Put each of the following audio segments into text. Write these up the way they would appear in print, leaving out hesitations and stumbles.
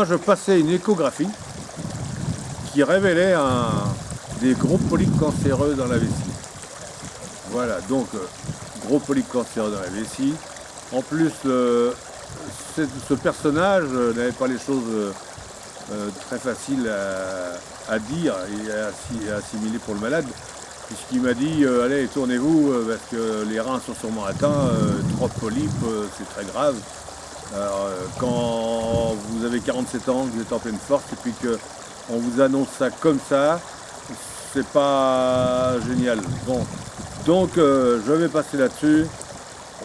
Je passais une échographie qui révélait des gros polypes cancéreux dans la vessie. Voilà, donc gros polypes cancéreux dans la vessie. En plus, ce personnage n'avait pas les choses très faciles à dire et à assimiler pour le malade, puisqu'il m'a dit allez, tournez-vous parce que les reins sont sûrement atteints, 3 polypes, c'est très grave. Alors, quand vous avez 47 ans, vous êtes en pleine force et puis qu'on vous annonce ça comme ça, c'est pas génial. Bon, donc je vais passer là-dessus.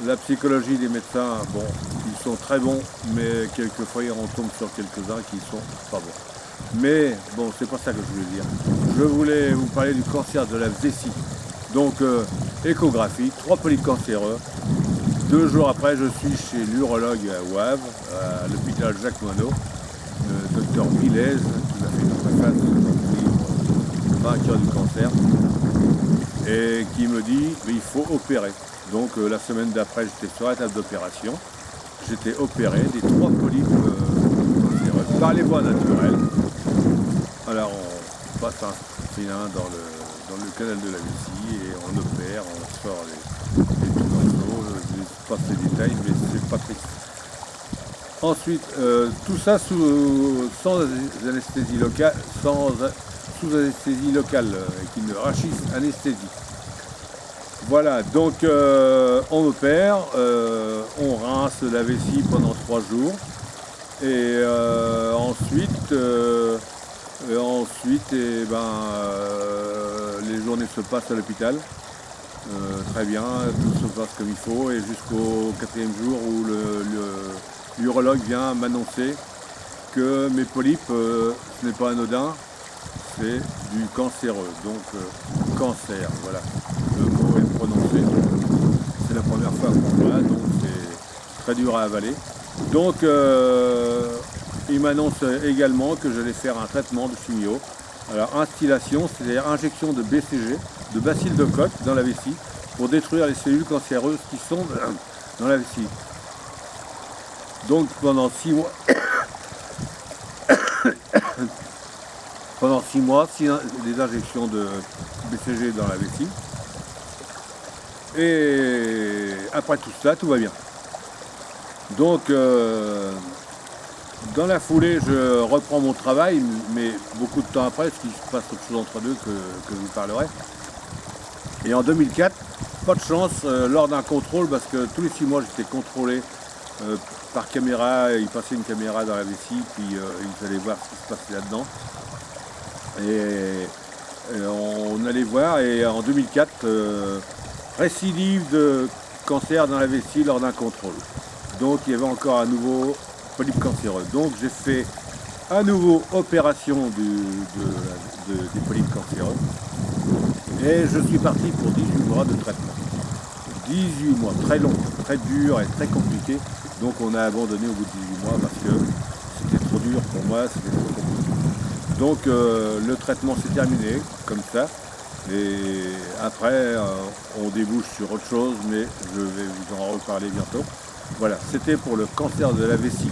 La psychologie des médecins, bon, ils sont très bons, mais quelquefois on tombe sur quelques-uns qui sont pas bons. Mais bon, c'est pas ça que je voulais dire. Je voulais vous parler du cancer de la vessie. Donc échographie, 3 polypes cancéreux. 2 jours après, je suis chez l'urologue à Wavre, à l'hôpital Jacques Monod, le docteur Milez, qui m'a fait une préface dans le livre Vainqueur du cancer, et qui me dit il faut opérer. Donc la semaine d'après, j'étais sur la table d'opération, j'étais opéré des 3 polypes cancéreux par les voies naturelles. Alors on passe un félin dans le canal de la vessie et on opère, on sort les petits morceaux, je ne sais pas ces détails, mais c'est pas triste. Ensuite, tout ça sans anesthésie locale, sous anesthésie locale, qui ne rachisse anesthésie. Voilà, donc on opère, on rince la vessie pendant 3 jours, et ensuite, les journées se passent à l'hôpital. Très bien, tout se passe comme il faut, et jusqu'au 4e jour où l'urologue vient m'annoncer que mes polypes, ce n'est pas anodin, c'est du cancéreux, donc cancer, voilà, le mot est prononcé, c'est la première fois pour moi, donc c'est très dur à avaler. Donc il m'annonce également que j'allais faire un traitement de chimio. Alors instillation, c'est-à-dire injection de BCG, de bacilles de Koch dans la vessie, pour détruire les cellules cancéreuses qui sont dans la vessie. Donc pendant 6 mois, pendant 6 mois, des injections de BCG dans la vessie. Et après tout ça, tout va bien. Donc dans la foulée, je reprends mon travail, mais beaucoup de temps après, parce qu'il se passe autre chose entre deux que je vous parlerai. Et en 2004, pas de chance, lors d'un contrôle, parce que tous les 6 mois, j'étais contrôlé par caméra, ils passaient une caméra dans la vessie, puis ils allaient voir ce qui se passait là-dedans. Et on allait voir, et en 2004, récidive de cancer dans la vessie lors d'un contrôle. Donc il y avait encore un nouveau polype cancéreux. Donc j'ai fait à nouveau opération des polypes cancéreux. Et je suis parti pour 18 mois de traitement. 18 mois, très long, très dur et très compliqué. Donc on a abandonné au bout de 18 mois parce que c'était trop dur pour moi, c'était trop compliqué. Donc le traitement s'est terminé comme ça. Et après on débouche sur autre chose, mais je vais vous en reparler bientôt. Voilà, c'était pour le cancer de la vessie.